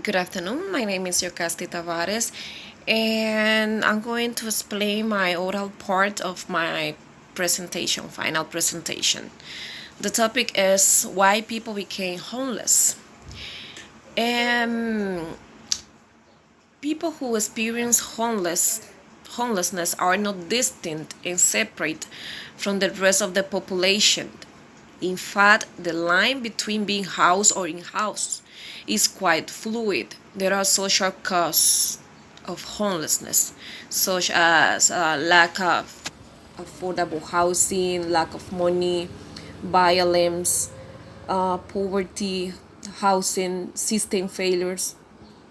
Good afternoon. My name is Yocasti Tavares, and I'm going to explain my oral part of my final presentation. The topic is why people became homeless. And people who experience homelessness are not distinct and separate from the rest of the population. In fact, the line between being housed or in house is quite fluid. There are social causes of homelessness, such as lack of affordable housing, lack of money, violence, poverty, housing system failures,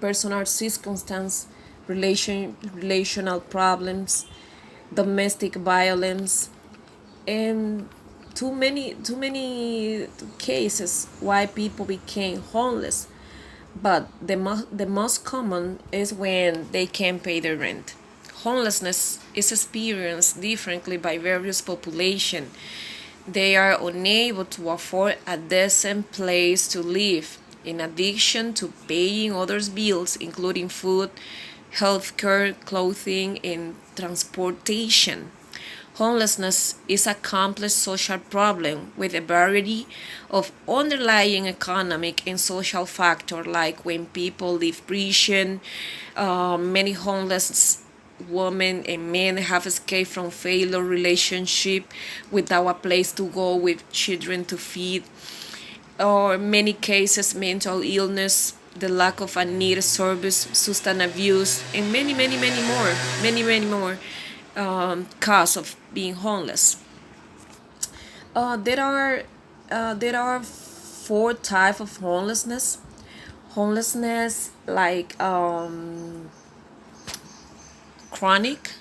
personal circumstance, relational problems, domestic violence, and too many cases why people became homeless. But the most common is when they can't pay their rent. Homelessness is experienced differently by various population. They are unable to afford a decent place to live, in addition to paying others' bills, including food, healthcare, clothing, and transportation. Homelessness is a complex social problem with a variety of underlying economic and social factors, like when people leave prison. Many homeless women and men have escaped from failed relationship without a place to go, with children to feed, or many cases mental illness, the lack of a needed service, substance abuse, and many more cause of being homeless. Uh, there are there are four types of homelessness. Homelessness like chronic,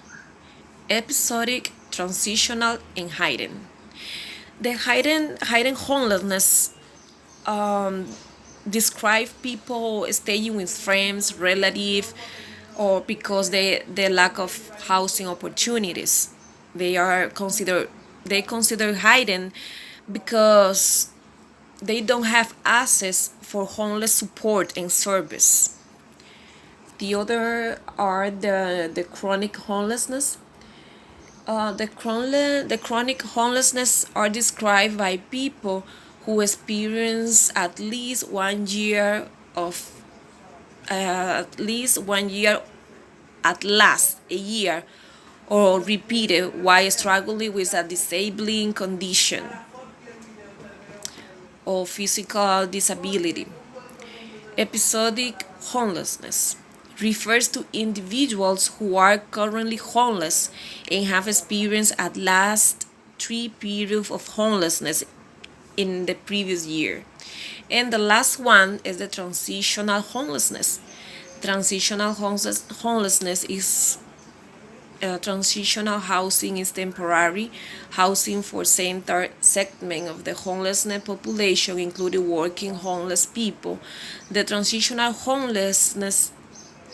episodic, transitional, and hidden. The hidden homelessness describe people staying with friends, relatives, or because they lack of housing opportunities. They are considered they consider hidden because they don't have access for homeless support and service. The other are the chronic homelessness. The chronic homelessness are described by people who experience at least 1 year, at last a year, or repeated while struggling with a disabling condition or physical disability. Episodic homelessness refers to individuals who are currently homeless and have experienced at last 3 periods of homelessness in the previous year. And the last one is the transitional homelessness. Homelessness is transitional housing is temporary housing for certain segment of the homelessness population, including working homeless people. The transitional homelessness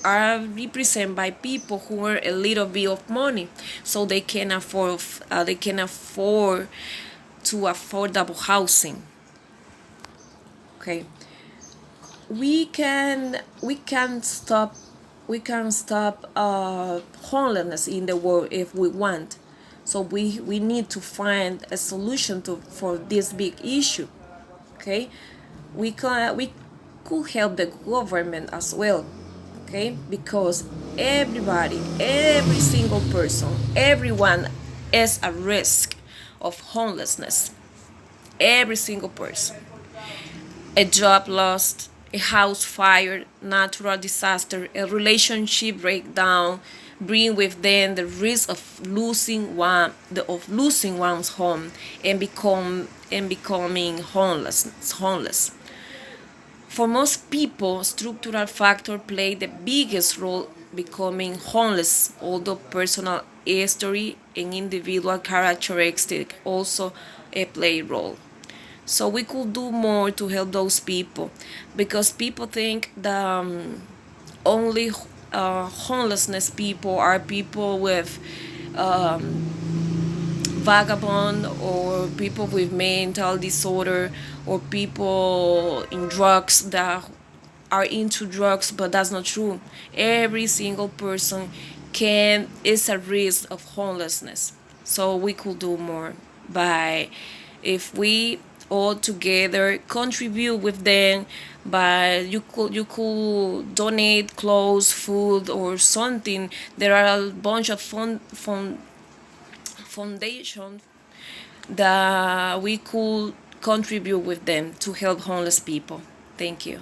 are represented by people who earn a little bit of money, so they can afford to affordable housing. Okay, we can stop homelessness in the world if we want. So we need to find a solution for this big issue. Okay, we could help the government as well. Okay, because every single person, everyone is at risk of homelessness. Every single person. A job lost, a house fire, natural disaster, a relationship breakdown bring with them the risk of losing one's home and becoming homeless. For most people, structural factors play the biggest role becoming homeless, although personal history and individual characteristics also play a role. So we could do more to help those people, because people think that only homelessness people are people with vagabond, or people with mental disorder, or people in drugs that are into drugs, but that's not true. Every single person can is a risk of homelessness. So we could do more by, if we all together contribute with them, but you could donate clothes, food, or something. There are a bunch of foundation that we could contribute with them to help homeless people. Thank you.